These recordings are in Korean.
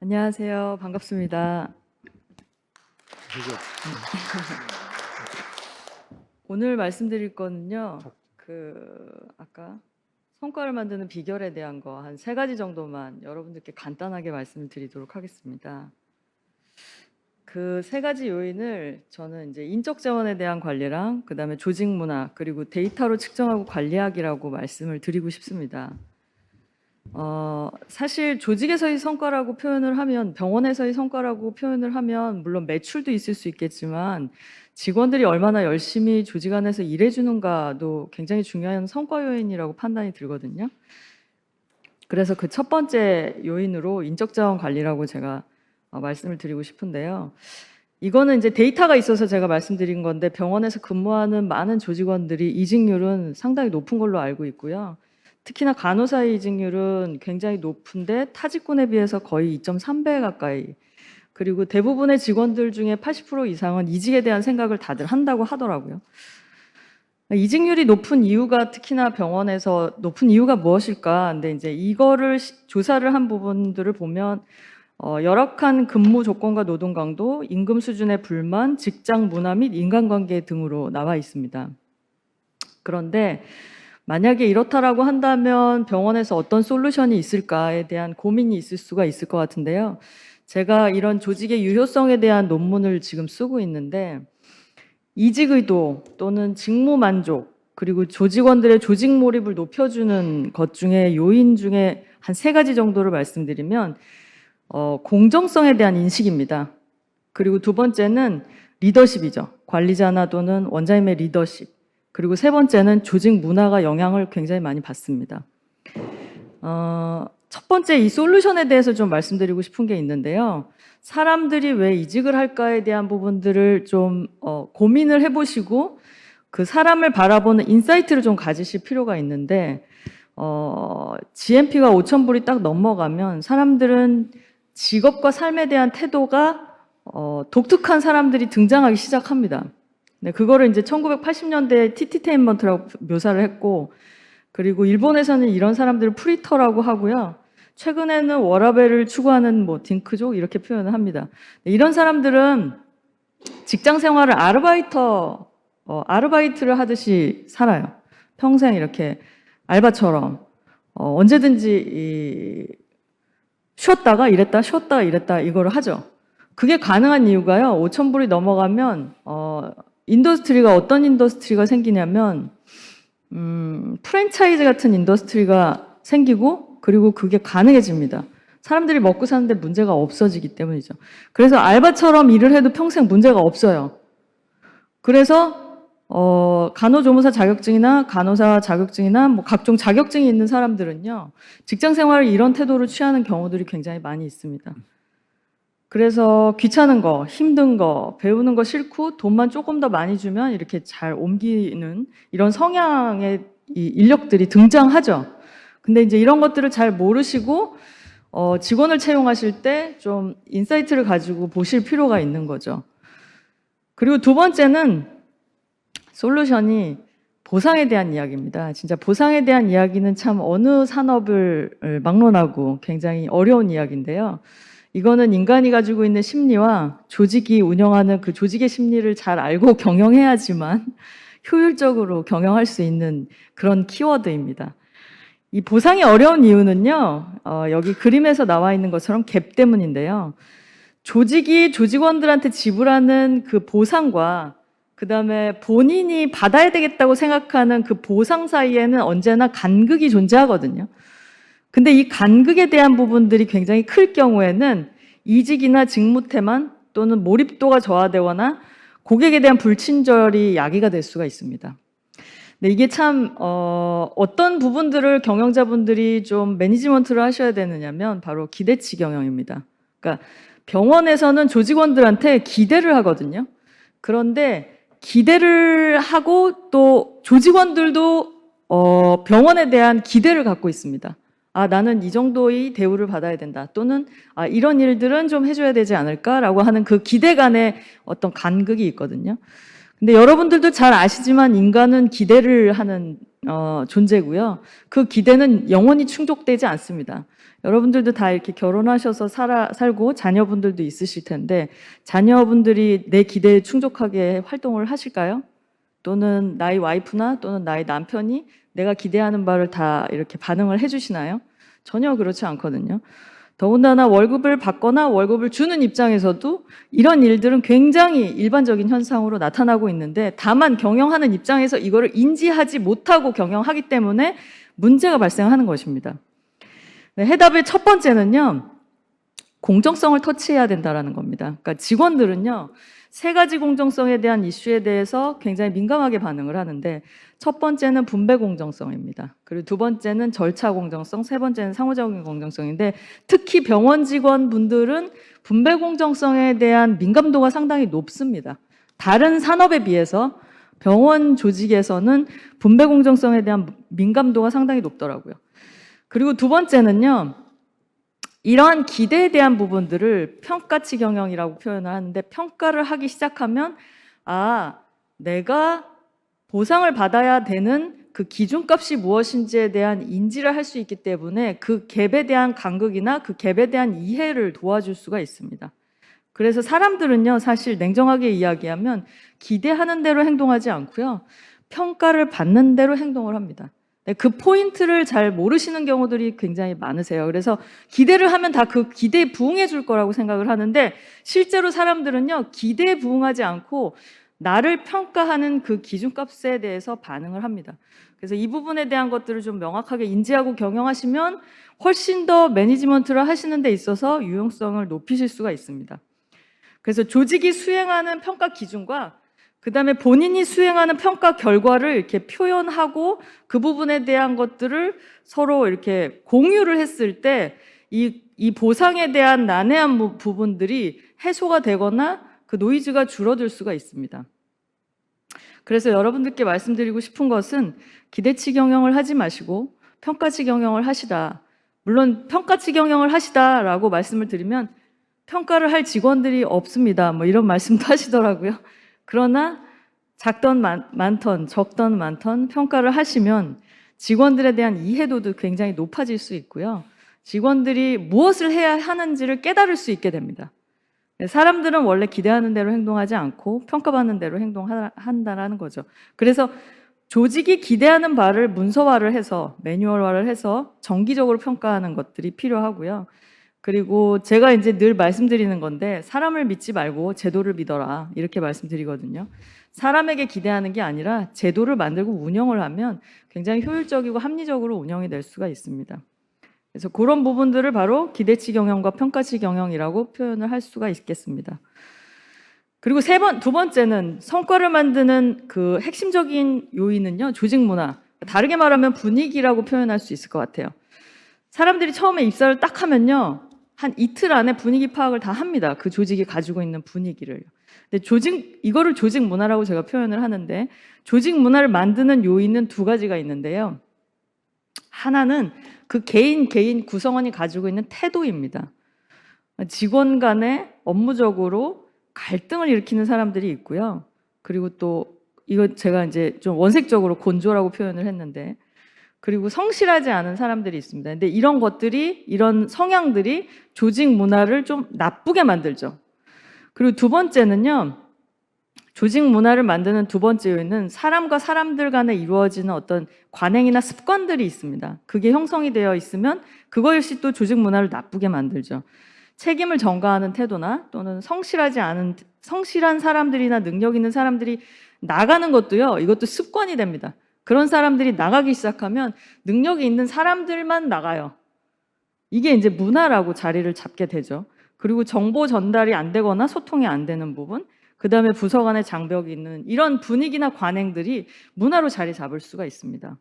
안녕하세요. 반갑습니다. 오늘 말씀드릴 거는요. 아까 성과를 만드는 비결에 대한 거 한 3가지 정도만 여러분들께 간단하게 말씀을 드리도록 하겠습니다. 그 3가지 요인을 저는 이제 인적 자원에 대한 관리랑 그다음에 조직 문화 그리고 데이터로 측정하고 관리하기라고 말씀을 드리고 싶습니다. 사실 조직에서의 성과라고 표현을 하면, 병원에서의 성과라고 표현을 하면 물론 매출도 있을 수 있겠지만 직원들이 얼마나 열심히 조직 안에서 일해주는가도 굉장히 중요한 성과 요인이라고 판단이 들거든요. 그래서 그 첫 번째 요인으로 인적 자원 관리라고 제가 말씀을 드리고 싶은데요. 이거는 이제 데이터가 있어서 제가 말씀드린 건데, 병원에서 근무하는 많은 조직원들이 이직률은 상당히 높은 걸로 알고 있고요. 특히나 간호사의 이직률은 굉장히 높은데 타직군에 비해서 거의 2.3배 가까이, 그리고 대부분의 직원들 중에 80% 이상은 이직에 대한 생각을 다들 한다고 하더라고요. 이직률이 높은 이유가, 특히나 병원에서 높은 이유가 무엇일까? 근데 이제 이거를 조사를 한 부분들을 보면 열악한 근무 조건과 노동 강도, 임금 수준의 불만, 직장 문화 및 인간관계 등으로 나와 있습니다. 그런데 만약에 이렇다라고 한다면 병원에서 어떤 솔루션이 있을까에 대한 고민이 있을 수가 있을 것 같은데요. 제가 이런 조직의 유효성에 대한 논문을 지금 쓰고 있는데, 이직 의도 또는 직무 만족, 그리고 조직원들의 조직 몰입을 높여주는 것 중에 요인 중에 한 3가지 정도를 말씀드리면, 공정성에 대한 인식입니다. 그리고 두 번째는 리더십이죠. 관리자나 또는 원장님의 리더십. 그리고 3번째는 조직 문화가 영향을 굉장히 많이 받습니다. 첫 번째 이 솔루션에 대해서 좀 말씀드리고 싶은 게 있는데요. 사람들이 왜 이직을 할까에 대한 부분들을 좀 고민을 해보시고 그 사람을 바라보는 인사이트를 좀 가지실 필요가 있는데, GMP가 5,000불이 딱 넘어가면 사람들은 직업과 삶에 대한 태도가 독특한 사람들이 등장하기 시작합니다. 네, 그거를 이제 1980년대에 티티테인먼트라고 묘사를 했고, 그리고 일본에서는 이런 사람들을 프리터라고 하고요. 최근에는 워라밸을 추구하는 딩크족 이렇게 표현을 합니다. 이런 사람들은 직장 생활을 아르바이트를 하듯이 살아요. 평생 이렇게 알바처럼 언제든지 쉬었다가 일했다 쉬었다가 일했다 이거를 하죠. 그게 가능한 이유가요. 5,000불이 넘어가면 인더스트리가 어떤 인더스트리가 생기냐면 프랜차이즈 같은 인더스트리가 생기고, 그리고 그게 가능해집니다. 사람들이 먹고 사는데 문제가 없어지기 때문이죠. 그래서 알바처럼 일을 해도 평생 문제가 없어요. 그래서 간호조무사 자격증이나 간호사 자격증이나 각종 자격증이 있는 사람들은요, 직장 생활을 이런 태도로 취하는 경우들이 굉장히 많이 있습니다. 그래서 귀찮은 거, 힘든 거, 배우는 거 싫고 돈만 조금 더 많이 주면 이렇게 잘 옮기는 이런 성향의 이 인력들이 등장하죠. 근데 이제 이런 것들을 잘 모르시고 직원을 채용하실 때 좀 인사이트를 가지고 보실 필요가 있는 거죠. 그리고 두 번째는 솔루션이 보상에 대한 이야기입니다. 진짜 보상에 대한 이야기는 참 어느 산업을 막론하고 굉장히 어려운 이야기인데요. 이거는 인간이 가지고 있는 심리와 조직이 운영하는 그 조직의 심리를 잘 알고 경영해야지만 효율적으로 경영할 수 있는 그런 키워드입니다. 이 보상이 어려운 이유는요, 여기 그림에서 나와 있는 것처럼 갭 때문인데요. 조직이 조직원들한테 지불하는 그 보상과 그 다음에 본인이 받아야 되겠다고 생각하는 그 보상 사이에는 언제나 간극이 존재하거든요. 근데 이 간극에 대한 부분들이 굉장히 클 경우에는 이직이나 직무태만 또는 몰입도가 저하되거나 고객에 대한 불친절이 야기가 될 수가 있습니다. 근데 이게 참 어떤 부분들을 경영자분들이 좀 매니지먼트를 하셔야 되느냐면 바로 기대치 경영입니다. 그러니까 병원에서는 조직원들한테 기대를 하거든요. 그런데 기대를 하고 또 조직원들도 병원에 대한 기대를 갖고 있습니다. 나는 이 정도의 대우를 받아야 된다. 또는 이런 일들은 좀 해줘야 되지 않을까라고 하는 그 기대 간의 어떤 간극이 있거든요. 근데 여러분들도 잘 아시지만 인간은 기대를 하는 존재고요. 그 기대는 영원히 충족되지 않습니다. 여러분들도 다 이렇게 결혼하셔서 살고 자녀분들도 있으실 텐데 자녀분들이 내 기대에 충족하게 활동을 하실까요? 또는 나의 와이프나 또는 나의 남편이 내가 기대하는 바를 다 이렇게 반응을 해주시나요? 전혀 그렇지 않거든요. 더군다나 월급을 받거나 월급을 주는 입장에서도 이런 일들은 굉장히 일반적인 현상으로 나타나고 있는데 다만 경영하는 입장에서 이거를 인지하지 못하고 경영하기 때문에 문제가 발생하는 것입니다. 네, 해답의 첫 번째는요, 공정성을 터치해야 된다는 겁니다. 그러니까 직원들은요, 세 가지 공정성에 대한 이슈에 대해서 굉장히 민감하게 반응을 하는데 첫 번째는 분배 공정성입니다. 그리고 두 번째는 절차 공정성, 세 번째는 상호작용 공정성인데 특히 병원 직원분들은 분배 공정성에 대한 민감도가 상당히 높습니다. 다른 산업에 비해서 병원 조직에서는 분배 공정성에 대한 민감도가 상당히 높더라고요. 그리고 두 번째는요, 이러한 기대에 대한 부분들을 평가치 경영이라고 표현을 하는데 평가를 하기 시작하면 내가 보상을 받아야 되는 그 기준값이 무엇인지에 대한 인지를 할 수 있기 때문에 그 갭에 대한 간극이나 그 갭에 대한 이해를 도와줄 수가 있습니다. 그래서 사람들은요, 사실 냉정하게 이야기하면 기대하는 대로 행동하지 않고요, 평가를 받는 대로 행동을 합니다. 그 포인트를 잘 모르시는 경우들이 굉장히 많으세요. 그래서 기대를 하면 다 그 기대에 부응해 줄 거라고 생각을 하는데 실제로 사람들은요, 기대에 부응하지 않고 나를 평가하는 그 기준값에 대해서 반응을 합니다. 그래서 이 부분에 대한 것들을 좀 명확하게 인지하고 경영하시면 훨씬 더 매니지먼트를 하시는 데 있어서 유용성을 높이실 수가 있습니다. 그래서 조직이 수행하는 평가 기준과 그 다음에 본인이 수행하는 평가 결과를 이렇게 표현하고 그 부분에 대한 것들을 서로 이렇게 공유를 했을 때 이 보상에 대한 난해한 부분들이 해소가 되거나 그 노이즈가 줄어들 수가 있습니다. 그래서 여러분들께 말씀드리고 싶은 것은 기대치 경영을 하지 마시고 평가치 경영을 하시다. 물론 평가치 경영을 하시다라고 말씀을 드리면 평가를 할 직원들이 없습니다. 뭐 이런 말씀도 하시더라고요. 그러나 작던 많던 적던 많던 평가를 하시면 직원들에 대한 이해도도 굉장히 높아질 수 있고요. 직원들이 무엇을 해야 하는지를 깨달을 수 있게 됩니다. 사람들은 원래 기대하는 대로 행동하지 않고 평가받는 대로 행동한다라는 거죠. 그래서 조직이 기대하는 바를 문서화를 해서 매뉴얼화를 해서 정기적으로 평가하는 것들이 필요하고요. 그리고 제가 이제 늘 말씀드리는 건데 사람을 믿지 말고 제도를 믿어라 이렇게 말씀드리거든요. 사람에게 기대하는 게 아니라 제도를 만들고 운영을 하면 굉장히 효율적이고 합리적으로 운영이 될 수가 있습니다. 그래서 그런 부분들을 바로 기대치 경영과 평가치 경영이라고 표현을 할 수가 있겠습니다. 그리고 두 번째는 성과를 만드는 그 핵심적인 요인은요, 조직 문화. 다르게 말하면 분위기라고 표현할 수 있을 것 같아요. 사람들이 처음에 입사를 딱 하면요, 한 이틀 안에 분위기 파악을 다 합니다. 그 조직이 가지고 있는 분위기를. 근데 이거를 조직 문화라고 제가 표현을 하는데, 조직 문화를 만드는 요인은 두 가지가 있는데요. 하나는 그 개인 구성원이 가지고 있는 태도입니다. 직원 간에 업무적으로 갈등을 일으키는 사람들이 있고요. 그리고 또 이거 제가 이제 좀 원색적으로 곤조라고 표현을 했는데, 그리고 성실하지 않은 사람들이 있습니다. 근데 이런 성향들이 조직 문화를 좀 나쁘게 만들죠. 그리고 두 번째는요, 조직 문화를 만드는 두 번째 요인은 사람과 사람들 간에 이루어지는 어떤 관행이나 습관들이 있습니다. 그게 형성이 되어 있으면 그거 역시 또 조직 문화를 나쁘게 만들죠. 책임을 전가하는 태도나 또는 성실한 사람들이나 능력 있는 사람들이 나가는 것도요, 이것도 습관이 됩니다. 그런 사람들이 나가기 시작하면 능력이 있는 사람들만 나가요. 이게 이제 문화라고 자리를 잡게 되죠. 그리고 정보 전달이 안 되거나 소통이 안 되는 부분, 그 다음에 부서 간의 장벽이 있는 이런 분위기나 관행들이 문화로 자리 잡을 수가 있습니다.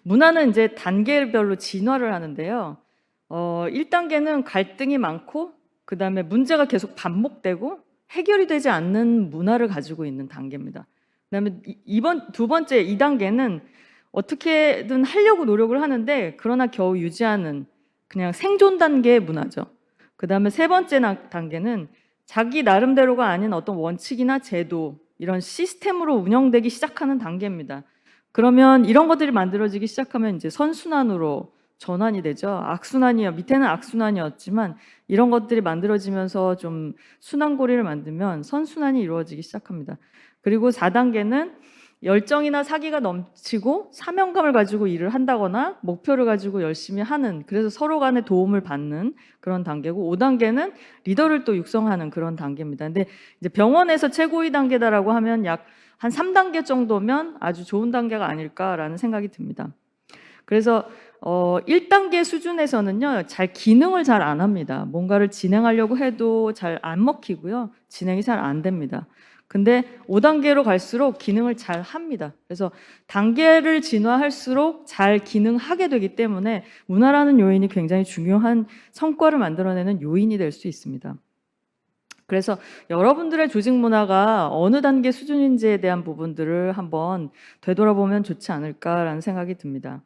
문화는 이제 단계별로 진화를 하는데요. 1단계는 갈등이 많고 그 다음에 문제가 계속 반복되고 해결이 되지 않는 문화를 가지고 있는 단계입니다. 그 다음에 두 번째 2단계는 어떻게든 하려고 노력을 하는데 그러나 겨우 유지하는 그냥 생존 단계의 문화죠. 그 다음에 세 번째 단계는 자기 나름대로가 아닌 어떤 원칙이나 제도, 이런 시스템으로 운영되기 시작하는 단계입니다. 그러면 이런 것들이 만들어지기 시작하면 이제 선순환으로 전환이 되죠. 악순환이요. 밑에는 악순환이었지만 이런 것들이 만들어지면서 좀 순환고리를 만들면 선순환이 이루어지기 시작합니다. 그리고 4단계는 열정이나 사기가 넘치고 사명감을 가지고 일을 한다거나 목표를 가지고 열심히 하는, 그래서 서로 간에 도움을 받는 그런 단계고, 5단계는 리더를 또 육성하는 그런 단계입니다. 근데 이제 병원에서 최고위 단계다라고 하면 약 한 3단계 정도면 아주 좋은 단계가 아닐까라는 생각이 듭니다. 그래서 1단계 수준에서는요, 기능을 잘 안 합니다. 뭔가를 진행하려고 해도 잘 안 먹히고요. 진행이 잘 안 됩니다. 근데 5단계로 갈수록 기능을 잘 합니다. 그래서 단계를 진화할수록 잘 기능하게 되기 때문에 문화라는 요인이 굉장히 중요한 성과를 만들어내는 요인이 될 수 있습니다. 그래서 여러분들의 조직 문화가 어느 단계 수준인지에 대한 부분들을 한번 되돌아보면 좋지 않을까라는 생각이 듭니다.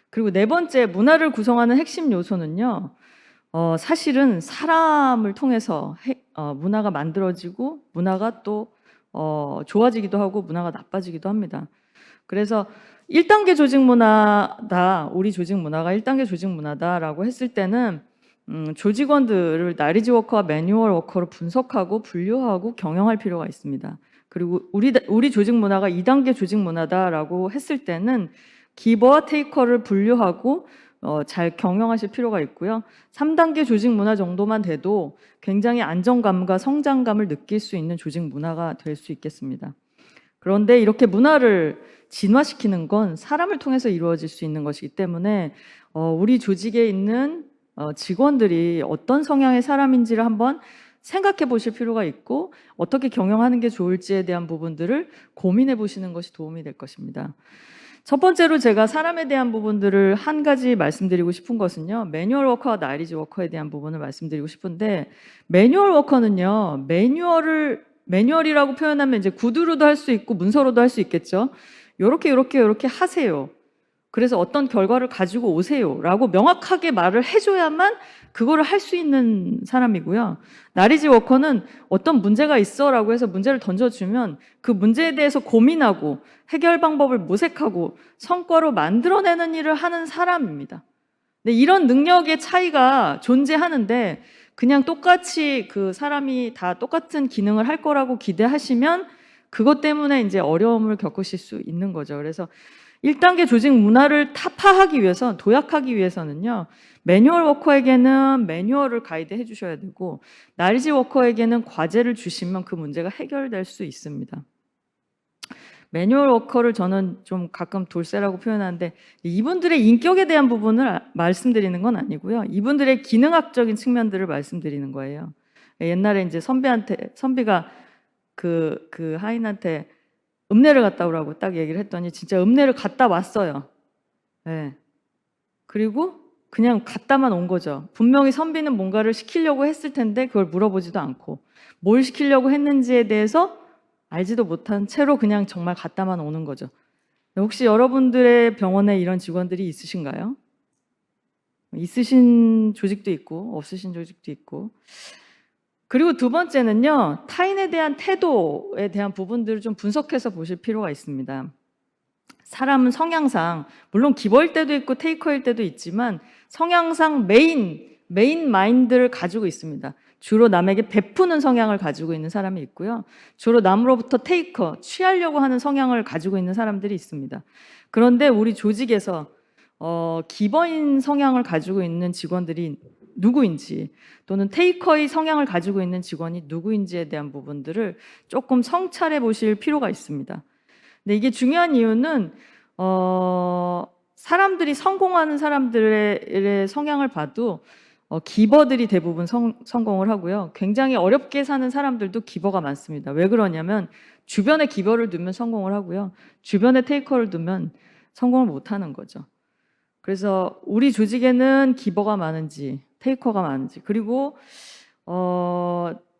그리고 네 번째, 문화를 구성하는 핵심 요소는요, 사실은 사람을 통해서 문화가 만들어지고 문화가 또 좋아지기도 하고 문화가 나빠지기도 합니다. 그래서 1단계 조직 문화다, 우리 조직 문화가 1단계 조직 문화다라고 했을 때는 조직원들을 나리지 워커와 매뉴얼 워커로 분석하고 분류하고 경영할 필요가 있습니다. 그리고 우리 조직 문화가 2단계 조직 문화다라고 했을 때는 기버와 테이커를 분류하고 잘 경영하실 필요가 있고요. 3단계 조직 문화 정도만 돼도 굉장히 안정감과 성장감을 느낄 수 있는 조직 문화가 될 수 있겠습니다. 그런데 이렇게 문화를 진화시키는 건 사람을 통해서 이루어질 수 있는 것이기 때문에 우리 조직에 있는 직원들이 어떤 성향의 사람인지를 한번 생각해 보실 필요가 있고, 어떻게 경영하는 게 좋을지에 대한 부분들을 고민해 보시는 것이 도움이 될 것입니다. 첫 번째로 제가 사람에 대한 부분들을 한 가지 말씀드리고 싶은 것은요, 매뉴얼 워커와 나리지 워커에 대한 부분을 말씀드리고 싶은데, 매뉴얼 워커는요, 매뉴얼이라고 표현하면 이제 구두로도 할 수 있고 문서로도 할 수 있겠죠. 요렇게 하세요. 그래서 어떤 결과를 가지고 오세요 라고 명확하게 말을 해줘야만 그거를 할 수 있는 사람이고요. 나리지 워커는 어떤 문제가 있어 라고 해서 문제를 던져주면 그 문제에 대해서 고민하고 해결 방법을 모색하고 성과로 만들어내는 일을 하는 사람입니다. 근데 이런 능력의 차이가 존재하는데, 그냥 똑같이 그 사람이 다 똑같은 기능을 할 거라고 기대하시면 그것 때문에 이제 어려움을 겪으실 수 있는 거죠. 그래서 1단계 조직 문화를 타파하기 위해서, 도약하기 위해서는요, 매뉴얼 워커에게는 매뉴얼을 가이드해 주셔야 되고, 나리지 워커에게는 과제를 주시면 그 문제가 해결될 수 있습니다. 매뉴얼 워커를 저는 좀 가끔 돌쇠라고 표현하는데, 이분들의 인격에 대한 부분을 말씀드리는 건 아니고요, 이분들의 기능학적인 측면들을 말씀드리는 거예요. 옛날에 이제 선비가 그 하인한테 읍내를 갔다 오라고 딱 얘기를 했더니 진짜 읍내를 갔다 왔어요. 네. 그리고 그냥 갔다만 온 거죠. 분명히 선비는 뭔가를 시키려고 했을 텐데 그걸 물어보지도 않고 뭘 시키려고 했는지에 대해서 알지도 못한 채로 그냥 정말 갔다만 오는 거죠. 혹시 여러분들의 병원에 이런 직원들이 있으신가요? 있으신 조직도 있고 없으신 조직도 있고. 그리고 두 번째는요, 타인에 대한 태도에 대한 부분들을 좀 분석해서 보실 필요가 있습니다. 사람은 성향상, 물론 기버일 때도 있고 테이커일 때도 있지만 성향상 메인 마인드를 가지고 있습니다. 주로 남에게 베푸는 성향을 가지고 있는 사람이 있고요, 주로 남으로부터 테이커, 취하려고 하는 성향을 가지고 있는 사람들이 있습니다. 그런데 우리 조직에서 기버인 성향을 가지고 있는 직원들이 누구인지, 또는 테이커의 성향을 가지고 있는 직원이 누구인지에 대한 부분들을 조금 성찰해 보실 필요가 있습니다. 근데 이게 중요한 이유는 사람들이 성공하는 사람들의 성향을 봐도 기버들이 대부분 성공을 하고요, 굉장히 어렵게 사는 사람들도 기버가 많습니다. 왜 그러냐면 주변에 기버를 두면 성공을 하고요, 주변에 테이커를 두면 성공을 못하는 거죠. 그래서 우리 조직에는 기버가 많은지 테이커가 많은지, 그리고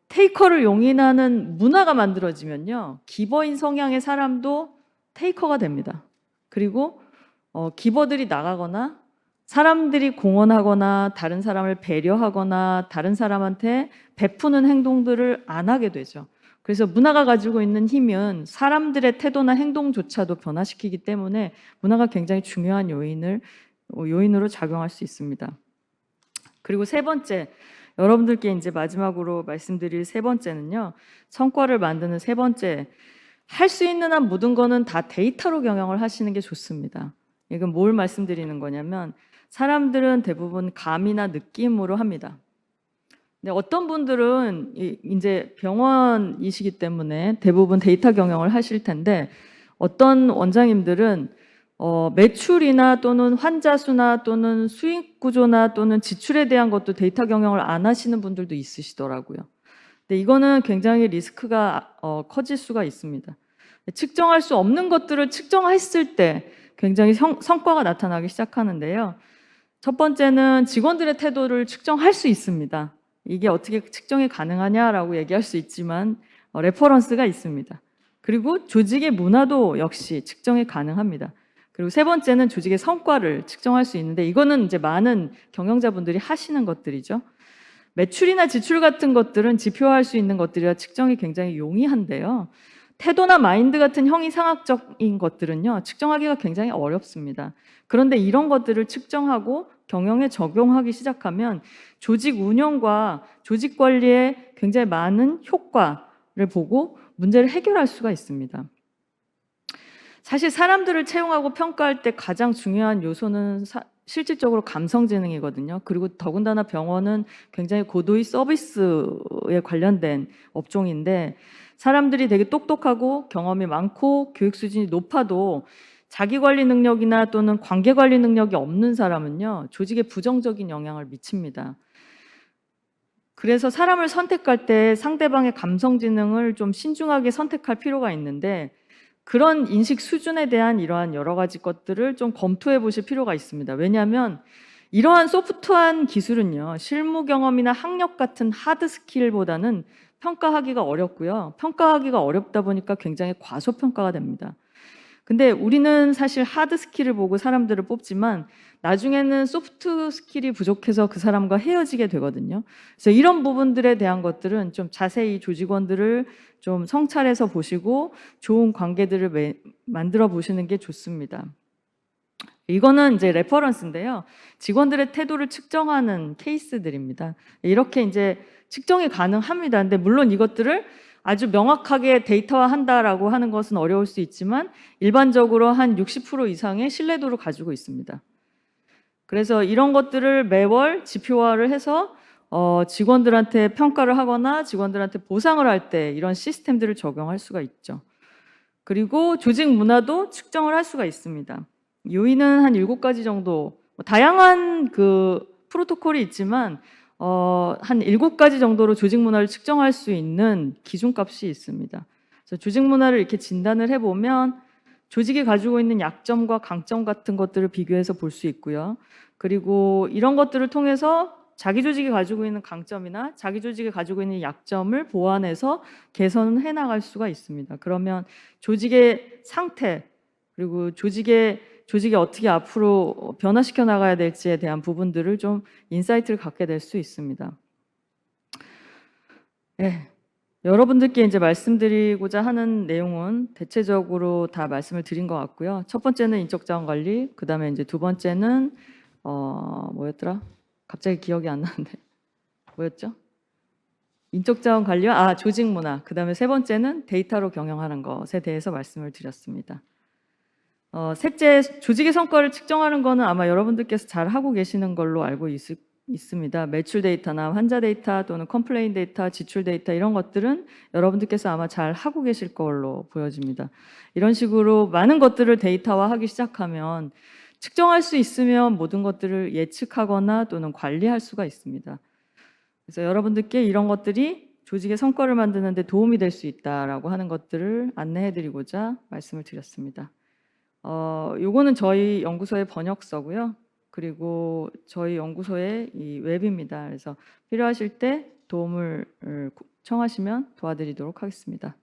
테이커를 용인하는 문화가 만들어지면요, 기버인 성향의 사람도 테이커가 됩니다. 그리고 기버들이 나가거나 사람들이 공헌하거나 다른 사람을 배려하거나 다른 사람한테 베푸는 행동들을 안 하게 되죠. 그래서 문화가 가지고 있는 힘은 사람들의 태도나 행동조차도 변화시키기 때문에 문화가 굉장히 중요한 요인을 요인으로 작용할 수 있습니다. 그리고 세 번째, 여러분들께 이제 마지막으로 말씀드릴 세 번째는요. 성과를 만드는 세 번째, 할 수 있는 한 모든 거는 다 데이터로 경영을 하시는 게 좋습니다. 이건 뭘 말씀드리는 거냐면 사람들은 대부분 감이나 느낌으로 합니다. 근데 어떤 분들은 이제 병원이시기 때문에 대부분 데이터 경영을 하실 텐데 어떤 원장님들은 매출이나 또는 환자 수나 또는 수익 구조나 또는 지출에 대한 것도 데이터 경영을 안 하시는 분들도 있으시더라고요. 근데 이거는 굉장히 리스크가 커질 수가 있습니다. 측정할 수 없는 것들을 측정했을 때 굉장히 성과가 나타나기 시작하는데요. 첫 번째는 직원들의 태도를 측정할 수 있습니다. 이게 어떻게 측정이 가능하냐라고 얘기할 수 있지만 레퍼런스가 있습니다. 그리고 조직의 문화도 역시 측정이 가능합니다. 그리고 세 번째는 조직의 성과를 측정할 수 있는데 이거는 이제 많은 경영자분들이 하시는 것들이죠. 매출이나 지출 같은 것들은 지표화할 수 있는 것들이라 측정이 굉장히 용이한데요. 태도나 마인드 같은 형이상학적인 것들은요, 측정하기가 굉장히 어렵습니다. 그런데 이런 것들을 측정하고 경영에 적용하기 시작하면 조직 운영과 조직 관리에 굉장히 많은 효과를 보고 문제를 해결할 수가 있습니다. 사실 사람들을 채용하고 평가할 때 가장 중요한 요소는 실질적으로 감성지능이거든요. 그리고 더군다나 병원은 굉장히 고도의 서비스에 관련된 업종인데 사람들이 되게 똑똑하고 경험이 많고 교육 수준이 높아도 자기관리 능력이나 또는 관계관리 능력이 없는 사람은요, 조직에 부정적인 영향을 미칩니다. 그래서 사람을 선택할 때 상대방의 감성지능을 좀 신중하게 선택할 필요가 있는데 그런 인식 수준에 대한 이러한 여러 가지 것들을 좀 검토해 보실 필요가 있습니다. 왜냐하면 이러한 소프트한 기술은요, 실무 경험이나 학력 같은 하드 스킬보다는 평가하기가 어렵고요. 평가하기가 어렵다 보니까 굉장히 과소평가가 됩니다. 근데 우리는 사실 하드 스킬을 보고 사람들을 뽑지만 나중에는 소프트 스킬이 부족해서 그 사람과 헤어지게 되거든요. 그래서 이런 부분들에 대한 것들은 좀 자세히 조직원들을 좀 성찰해서 보시고 좋은 관계들을 만들어 보시는 게 좋습니다. 이거는 이제 레퍼런스인데요. 직원들의 태도를 측정하는 케이스들입니다. 이렇게 이제 측정이 가능합니다. 근데 물론 이것들을 아주 명확하게 데이터화한다라고 하는 것은 어려울 수 있지만 일반적으로 한 60% 이상의 신뢰도를 가지고 있습니다. 그래서 이런 것들을 매월 지표화를 해서 직원들한테 평가를 하거나 직원들한테 보상을 할 때 이런 시스템들을 적용할 수가 있죠. 그리고 조직 문화도 측정을 할 수가 있습니다. 요인은 한 7가지 정도, 다양한 그 프로토콜이 있지만 한 7가지 정도로 조직 문화를 측정할 수 있는 기준값이 있습니다. 그래서 조직 문화를 이렇게 진단을 해보면 조직이 가지고 있는 약점과 강점 같은 것들을 비교해서 볼 수 있고요. 그리고 이런 것들을 통해서 자기 조직이 가지고 있는 강점이나 자기 조직이 가지고 있는 약점을 보완해서 개선해 나갈 수가 있습니다. 그러면 조직의 상태 그리고 조직이 어떻게 앞으로 변화시켜 나가야 될지에 대한 부분들을 좀 인사이트를 갖게 될 수 있습니다. 네. 여러분들께 이제 말씀드리고자 하는 내용은 대체적으로 다 말씀을 드린 것 같고요. 첫 번째는 인적 자원 관리, 그 다음에 이제 두 번째는 뭐였더라? 갑자기 기억이 안 나는데 뭐였죠? 인적 자원 관리와 조직 문화, 그 다음에 세 번째는 데이터로 경영하는 것에 대해서 말씀을 드렸습니다. 셋째, 조직의 성과를 측정하는 거는 아마 여러분들께서 잘 하고 계시는 걸로 알고 있습니다. 매출 데이터나 환자 데이터 또는 컴플레인 데이터, 지출 데이터 이런 것들은 여러분들께서 아마 잘 하고 계실 걸로 보여집니다. 이런 식으로 많은 것들을 데이터화하기 시작하면 측정할 수 있으면 모든 것들을 예측하거나 또는 관리할 수가 있습니다. 그래서 여러분들께 이런 것들이 조직의 성과를 만드는 데 도움이 될 수 있다라고 하는 것들을 안내해 드리고자 말씀을 드렸습니다. 요거는 저희 연구소의 번역서고요. 그리고 저희 연구소의 이 웹입니다. 그래서 필요하실 때 도움을 청하시면 도와드리도록 하겠습니다.